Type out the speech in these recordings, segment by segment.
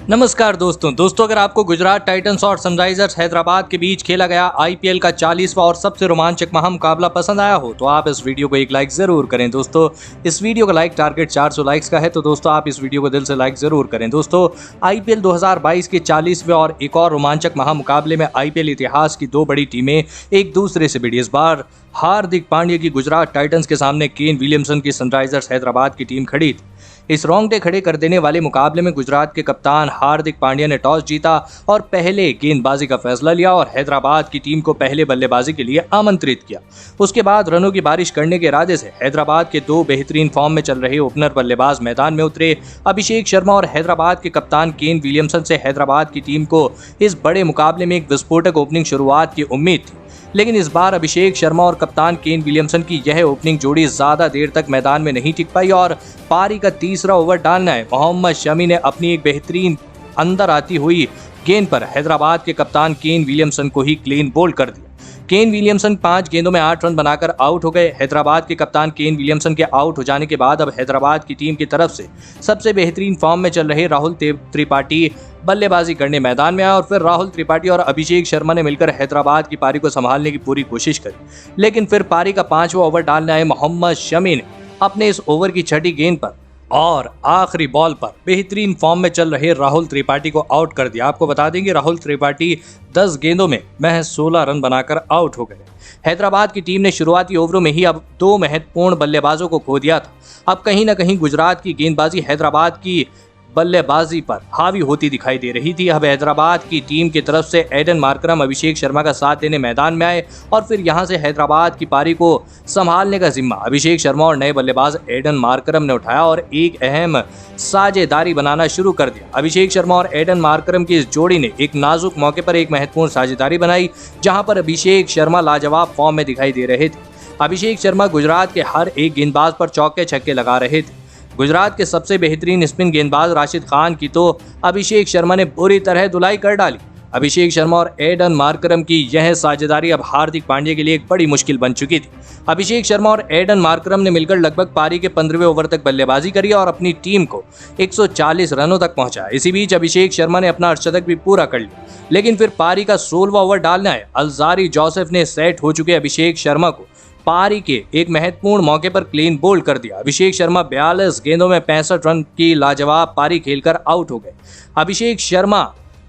नमस्कार दोस्तों अगर आपको गुजरात टाइटंस और सनराइजर्स हैदराबाद के बीच खेला गया आईपीएल का 40वां और सबसे रोमांचक महामुकाबला पसंद आया हो तो आप इस वीडियो को एक लाइक जरूर करें। दोस्तों इस वीडियो का लाइक टारगेट 400 लाइक्स का है, तो दोस्तों आप इस वीडियो को दिल से लाइक जरूर करें। दोस्तों आईपीएल 2022 के 40वें और एक और रोमांचक महामुकाबले में आईपीएल इतिहास की दो बड़ी टीमें एक दूसरे से भिड़ी। इस बार हार्दिक पांड्या की गुजरात टाइटंस के सामने केन विलियमसन की सनराइजर्स हैदराबाद की टीम खड़ी थी। इस रोंगटे खड़े कर देने वाले मुकाबले में गुजरात के कप्तान हार्दिक पांड्या ने टॉस जीता और पहले गेंदबाजी का फैसला लिया और हैदराबाद की टीम को पहले बल्लेबाजी के लिए आमंत्रित किया। उसके बाद रनों की बारिश करने के इरादे से हैदराबाद के दो बेहतरीन फॉर्म में चल रहे ओपनर बल्लेबाज मैदान में उतरे। अभिषेक शर्मा और हैदराबाद के कप्तान केन विलियमसन से हैदराबाद की टीम को इस बड़े मुकाबले में एक विस्फोटक ओपनिंग शुरुआत की उम्मीद थी, लेकिन इस बार अभिषेक शर्मा और कप्तान केन विलियमसन की यह ओपनिंग जोड़ी ज्यादा देर तक मैदान में नहीं टिक पाई और पारी का तीसरा ओवर डालना है मोहम्मद शमी ने अपनी एक बेहतरीन अंदर आती हुई गेंद पर हैदराबाद के कप्तान केन विलियमसन को ही क्लीन बोल्ड कर दिया। केन विलियमसन 5 गेंदों में 8 रन बनाकर आउट हो गए। हैदराबाद के कप्तान केन विलियमसन के आउट हो जाने के बाद अब हैदराबाद की टीम की तरफ से सबसे बेहतरीन फॉर्म में चल रहे राहुल त्रिपाठी बल्लेबाजी करने मैदान में आए और फिर राहुल त्रिपाठी और अभिषेक शर्मा ने मिलकर हैदराबाद की पारी को संभालने की पूरी कोशिश करी, लेकिन फिर पारी का 5वां ओवर डालने आए मोहम्मद शमी ने अपने इस ओवर की छठी गेंद पर और आखिरी बॉल पर बेहतरीन फॉर्म में चल रहे राहुल त्रिपाठी को आउट कर दिया। आपको बता दें कि राहुल त्रिपाठी 10 गेंदों में महज 16 रन बनाकर आउट हो गए। हैदराबाद की टीम ने शुरुआती ओवरों में ही अब 2 महत्वपूर्ण बल्लेबाजों को खो दिया था। अब कहीं न कहीं गुजरात की गेंदबाजी हैदराबाद की बल्लेबाजी पर हावी होती दिखाई दे रही थी। अब हैदराबाद की टीम की तरफ से एडन मार्करम अभिषेक शर्मा का साथ देने मैदान में आए और फिर यहां से हैदराबाद की पारी को संभालने का जिम्मा अभिषेक शर्मा और नए बल्लेबाज एडन मार्करम ने उठाया और एक अहम साझेदारी बनाना शुरू कर दिया। अभिषेक शर्मा और एडन मार्करम की इस जोड़ी ने एक नाजुक मौके पर एक महत्वपूर्ण साझेदारी बनाई, जहां पर अभिषेक शर्मा लाजवाब फॉर्म में दिखाई दे रहे थे। अभिषेक शर्मा गुजरात के हर एक गेंदबाज पर चौके छक्के लगा रहे थे। गुजरात के सबसे बेहतरीन स्पिन गेंदबाज राशिद खान की तो अभिषेक शर्मा ने बुरी तरह धुलाई कर डाली। अभिषेक शर्मा और एडन मार्करम की यह साझेदारी अब हार्दिक पांड्या के लिए एक बड़ी मुश्किल बन चुकी थी। अभिषेक शर्मा और एडन मार्करम ने मिलकर लगभग पारी के 15वें ओवर तक बल्लेबाजी करी और अपनी टीम को 140 रनों तक पहुंचाया। इसी बीच अभिषेक शर्मा ने अपना अर्धशतक भी पूरा कर लिया, लेकिन फिर पारी का 16वां ओवर डालना है अल्जारी जोसेफ ने सेट हो चुके अभिषेक शर्मा को पारी के एक महत्वपूर्ण मौके पर क्लीन बोल्ड कर दिया। अभिषेक शर्मा 42 गेंदों में 65 रन की लाजवाब पारी खेलकर आउट हो गए। अभिषेक शर्मा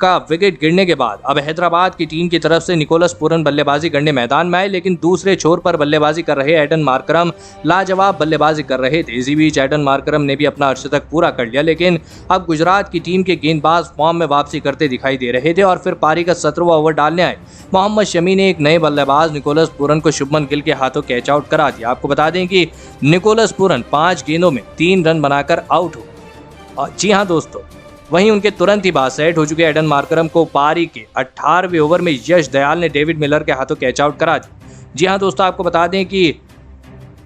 का विकेट गिरने के बाद अब हैदराबाद की टीम की तरफ से निकोलस पूरन बल्लेबाजी करने मैदान में आए, लेकिन दूसरे छोर पर बल्लेबाजी कर रहे एडन मार्करम लाजवाब बल्लेबाजी कर रहे थे। इसी बीच एडन मार्करम ने भी अपना अर्धशतक पूरा कर लिया, लेकिन अब गुजरात की टीम के गेंदबाज फॉर्म में वापसी करते दिखाई दे रहे थे और फिर पारी का 17वां ओवर डालने आए मोहम्मद शमी ने एक नए बल्लेबाज निकोलस पूरन को शुभमन गिल के हाथों कैच आउट करा दिया। आपको बता दें कि निकोलस पूरन 5 गेंदों में 3 रन बनाकर आउट हो। जी हाँ दोस्तों, वहीं उनके तुरंत ही बाद सेट हो चुके एडन मार्करम को पारी के 18वें ओवर में यश दयाल ने डेविड मिलर के हाथों कैच आउट करा दिया। जी हां दोस्तों, आपको बता दें कि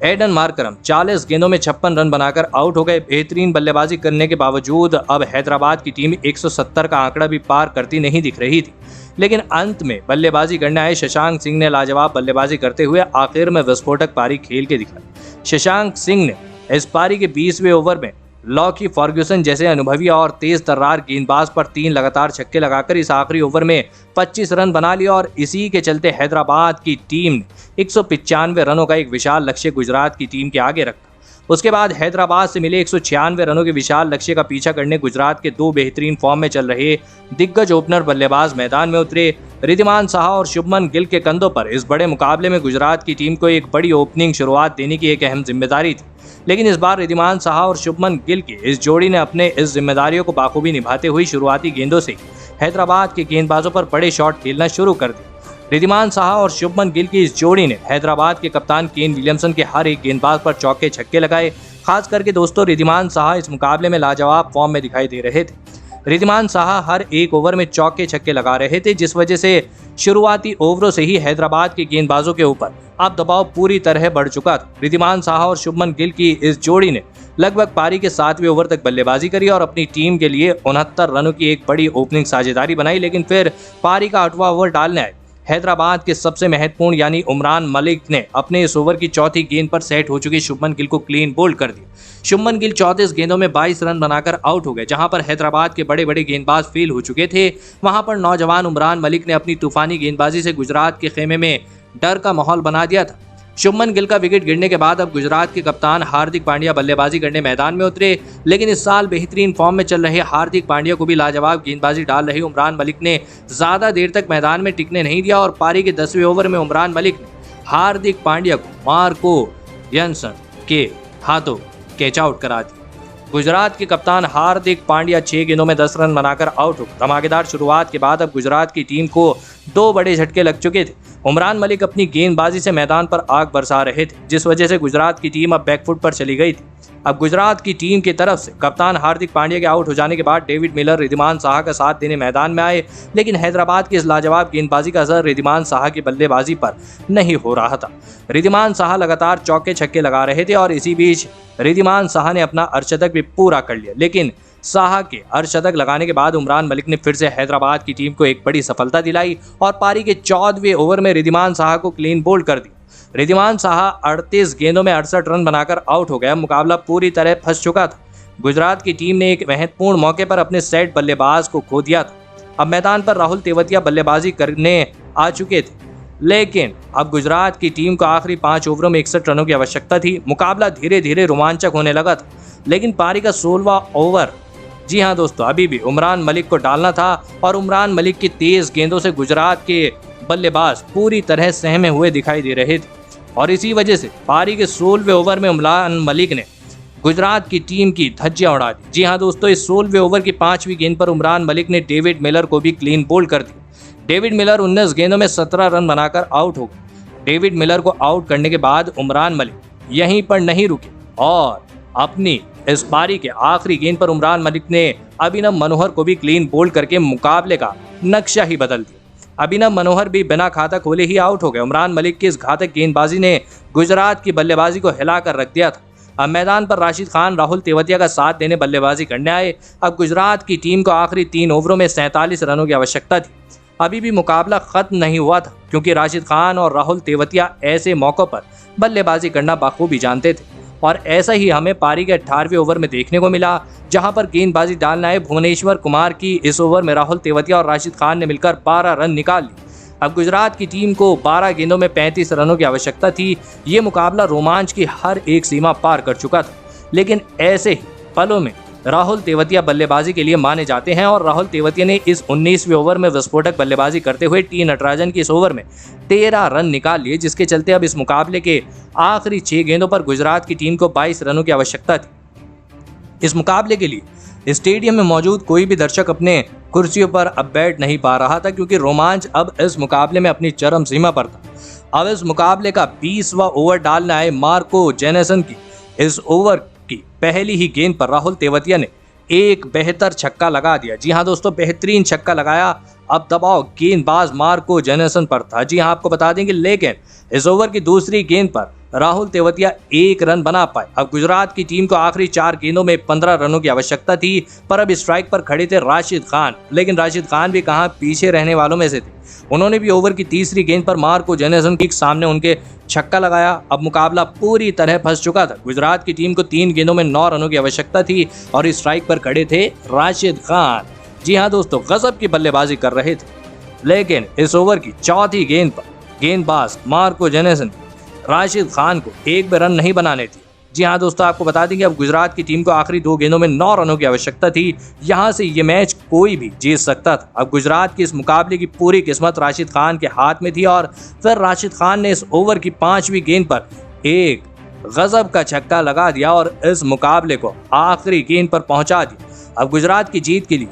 एडन मार्करम 40 गेंदों में 56 रन बनाकर आउट हो गए। बेहतरीन बल्लेबाजी करने के बावजूद अब हैदराबाद की टीम 170 का आंकड़ा भी पार करती नहीं दिख रही थी, लेकिन अंत में बल्लेबाजी करने आए शशांक सिंह ने लाजवाब बल्लेबाजी करते हुए आखिर में विस्फोटक पारी खेल के दिखाई। शशांक सिंह ने इस पारी के 20वें ओवर में लॉकी फर्ग्यूसन जैसे अनुभवी और तेज तर्रार गेंदबाज पर 3 लगातार छक्के लगाकर इस आखिरी ओवर में 25 रन बना लिया और इसी के चलते हैदराबाद की टीम ने 195 रनों का एक विशाल लक्ष्य गुजरात की टीम के आगे रखा। उसके बाद हैदराबाद से मिले 196 रनों के विशाल लक्ष्य का पीछा करने गुजरात के 2 बेहतरीन फॉर्म में चल रहे दिग्गज ओपनर बल्लेबाज मैदान में उतरे। रिद्धिमान साहा और शुभमन गिल के कंधों पर इस बड़े मुकाबले में गुजरात की टीम को एक बड़ी ओपनिंग शुरुआत देने की एक अहम जिम्मेदारी थी, लेकिन इस बार रिद्धिमान साहा और शुभमन गिल की इस जोड़ी ने अपने इस जिम्मेदारियों को बाखूबी निभाते हुए शुरुआती गेंदों से हैदराबाद के गेंदबाजों पर बड़े शॉट खेलना शुरू कर दिए। रिद्धिमान साहा और शुभमन गिल की इस जोड़ी ने हैदराबाद के कप्तान केन विलियमसन के हर एक गेंदबाज पर चौके छक्के लगाए। खास करके दोस्तों रिद्धिमान साहा इस मुकाबले में लाजवाब फॉर्म में दिखाई दे रहे थे। रिद्धिमान साहा हर एक ओवर में चौके छक्के लगा रहे थे, जिस वजह से शुरुआती ओवरों से ही हैदराबाद के गेंदबाजों के ऊपर अब दबाव पूरी तरह बढ़ चुका था। रिद्धिमान साहा और शुभमन गिल की इस जोड़ी ने लगभग पारी के 7वें ओवर तक बल्लेबाजी करी और अपनी टीम के लिए 69 रनों की एक बड़ी ओपनिंग साझेदारी बनाई, लेकिन फिर पारी का 8वां ओवर डालने आए हैदराबाद के सबसे महत्वपूर्ण यानी उमरान मलिक ने अपने इस ओवर की चौथी गेंद पर सेट हो चुकी शुभमन गिल को क्लीन बोल्ड कर दिया। शुभमन गिल 34 गेंदों में 22 रन बनाकर आउट हो गए। जहां पर हैदराबाद के बड़े बड़े गेंदबाज फेल हो चुके थे, वहां पर नौजवान उमरान मलिक ने अपनी तूफानी गेंदबाजी से गुजरात के खेमे में डर का माहौल बना दिया था। शुभमन गिल का विकेट गिरने के बाद अब गुजरात के कप्तान हार्दिक पांड्या बल्लेबाजी करने मैदान में उतरे, लेकिन इस साल बेहतरीन फॉर्म में चल रहे हार्दिक पांड्या को भी लाजवाब गेंदबाजी डाल रहे उमरान मलिक ने ज्यादा देर तक मैदान में टिकने नहीं दिया और पारी के 10वें ओवर में उमरान मलिक ने हार्दिक पांड्या को मार्को जॉनसन के हाथों कैच आउट करा दिया। गुजरात के कप्तान हार्दिक पांड्या 6 गेंदों में 10 रन बनाकर आउट हो। धमाकेदार शुरुआत के बाद अब गुजरात की टीम को 2 बड़े झटके लग चुके थे। उमरान मलिक अपनी गेंदबाजी से मैदान पर आग बरसा रहे थे, जिस वजह से गुजरात की टीम अब बैकफुट पर चली गई थी। अब गुजरात की टीम की तरफ से कप्तान हार्दिक पांड्या के आउट हो जाने के बाद डेविड मिलर, रिद्धिमान साहा का साथ देने मैदान में आए, लेकिन हैदराबाद की इस लाजवाब गेंदबाजी का असर रिद्धिमान साहा की बल्लेबाजी पर नहीं हो रहा था। रिद्धिमान साहा लगातार चौके छक्के लगा रहे थे और इसी बीच रिद्धिमान साहा ने अपना अर्धशतक भी पूरा कर लिया, लेकिन साहा के अर्धशतक लगाने के बाद उमरान मलिक ने फिर से हैदराबाद की टीम को एक बड़ी सफलता दिलाई और पारी के 14वें ओवर में रिद्धिमान साहा को क्लीन बोल्ड कर दिया। रिद्धिमान साहा 38 गेंदों में 68 रन बनाकर आउट हो गया। मुकाबला पूरी तरह फंस चुका था। गुजरात की टीम ने एक महत्वपूर्ण मौके पर अपने सेट बल्लेबाज को खो दिया था। अब मैदान पर राहुल तेवतिया बल्लेबाजी करने आ चुके थे, लेकिन अब गुजरात की टीम को आखिरी 5 ओवरों में 61 रनों की आवश्यकता थी। मुकाबला धीरे धीरे रोमांचक होने लगा था, लेकिन पारी का 16वां ओवर, जी हाँ दोस्तों, अभी भी उमरान मलिक को डालना था और उमरान मलिक की तेज गेंदों से गुजरात के बल्लेबाज पूरी तरह सहमे हुए दिखाई दे रहे थे और इसी वजह से पारी के 16वें ओवर में उमरान मलिक ने गुजरात की टीम की धज्जियां उड़ा दी। जी हाँ दोस्तों, इस 16वें ओवर की 5वीं गेंद पर उमरान मलिक ने डेविड मिलर को भी क्लीन बोल्ड कर दिया। डेविड मिलर 19 गेंदों में 17 रन बनाकर आउट हो गए। डेविड मिलर को आउट करने के बाद उमरान मलिक यहीं पर नहीं रुके और अपनी इस पारी के आखिरी गेंद पर उमरान मलिक ने अभिनव मनोहर को भी क्लीन बोल्ड करके मुकाबले का नक्शा ही बदल दिया। अभिनव मनोहर भी बिना खाता खोले ही आउट हो गए। उमरान मलिक की इस घातक गेंदबाजी ने गुजरात की बल्लेबाजी को हिलाकर रख दिया था। अब मैदान पर राशिद खान, राहुल तेवतिया का साथ देने बल्लेबाजी करने आए। अब गुजरात की टीम को आखिरी 3 ओवरों में 47 रनों की आवश्यकता थी। अभी भी मुकाबला खत्म नहीं हुआ था, क्योंकि राशिद खान और राहुल तेवतिया ऐसे मौकों पर बल्लेबाजी करना बखूबी जानते थे और ऐसा ही हमें पारी के 18वें ओवर में देखने को मिला, जहां पर गेंदबाजी डालने आए भुवनेश्वर कुमार की इस ओवर में राहुल तेवतिया और राशिद खान ने मिलकर 12 रन निकाल लिए। अब गुजरात की टीम को 12 गेंदों में 35 रनों की आवश्यकता थी। ये मुकाबला रोमांच की हर एक सीमा पार कर चुका था, लेकिन ऐसे ही पलों में राहुल तेवतिया बल्लेबाजी के लिए माने जाते हैं और राहुल तेवतिया ने इस 19वें ओवर में विस्फोटक बल्लेबाजी करते हुए टी नटराजन की इस ओवर में 13 रन निकाल लिए, जिसके चलते अब इस मुकाबले के आखिरी 6 गेंदों पर गुजरात की टीम को 22 रनों की आवश्यकता थी। इस मुकाबले के लिए स्टेडियम में मौजूद कोई भी दर्शक अपने कुर्सियों पर अब बैठ नहीं पा रहा था, क्योंकि रोमांच अब इस मुकाबले में अपनी चरम सीमा पर था। अब इस मुकाबले का 20वां ओवर डालने आए मार्को जॉनसन की इस ओवर की पहली ही गेंद पर राहुल तेवतिया ने एक बेहतर छक्का लगा दिया। जी हाँ दोस्तों, बेहतरीन छक्का लगाया। अब दबाव गेंदबाज मार्को जॉनसन पर था। जी हाँ, आपको बता देंगे, लेकिन इस ओवर की दूसरी गेंद पर राहुल तेवतिया 1 रन बना पाए। अब गुजरात की टीम को आखिरी 4 गेंदों में 15 रनों की आवश्यकता थी, पर अब स्ट्राइक पर खड़े थे राशिद खान, लेकिन राशिद खान भी कहां पीछे रहने वालों में से थे। उन्होंने भी ओवर की तीसरी गेंद पर मार्को जॉनसन के सामने उनके छक्का लगाया। अब मुकाबला पूरी तरह फंस चुका था। गुजरात की टीम को 3 गेंदों में 9 रनों की आवश्यकता थी और स्ट्राइक पर खड़े थे राशिद खान। जी हाँ दोस्तों, गजब की बल्लेबाजी कर रहे थे, लेकिन इस ओवर की चौथी गेंद पर गेंदबाज मार्को जॉनसन राशिद खान को एक भी रन नहीं बनाने थे। जी हाँ दोस्तों, आपको बता देंगे, अब गुजरात की टीम को आखिरी 2 गेंदों में 9 रनों की आवश्यकता थी। यहां से ये मैच कोई भी जीत सकता था। अब गुजरात की इस मुकाबले की पूरी किस्मत राशिद खान के हाथ में थी और फिर राशिद खान ने इस ओवर की 5वीं गेंद पर एक गजब का छक्का लगा दिया और इस मुकाबले को आखिरी गेंद पर पहुंचा दिया। अब गुजरात की जीत के लिए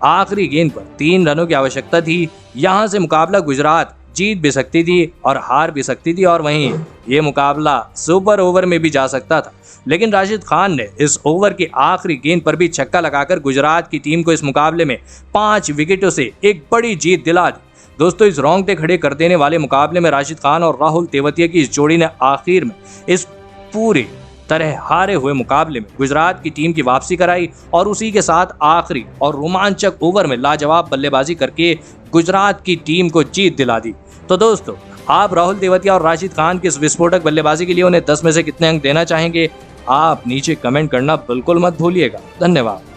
आखिरी गेंद पर 3 रनों की आवश्यकता थी। यहां से मुकाबला गुजरात जीत भी सकती थी और हार भी सकती थी, और वहीं ये मुकाबला सुपर ओवर में भी जा सकता था, लेकिन राशिद खान ने इस ओवर की आखिरी गेंद पर भी छक्का लगाकर गुजरात की टीम को इस मुकाबले में 5 विकेटों से एक बड़ी जीत दिला दी। दोस्तों, इस रोंगटे खड़े कर देने वाले मुकाबले में राशिद खान और राहुल तेवतिया की इस जोड़ी ने आखिर में इस पूरे तरह हारे हुए मुकाबले में गुजरात की टीम की वापसी कराई और उसी के साथ आखिरी और रोमांचक ओवर में लाजवाब बल्लेबाजी करके गुजरात की टीम को जीत दिला दी। तो दोस्तों, आप राहुल तेवतिया और राशिद खान की इस विस्फोटक बल्लेबाजी के लिए उन्हें 10 में से कितने अंक देना चाहेंगे, आप नीचे कमेंट करना बिल्कुल मत भूलिएगा। धन्यवाद।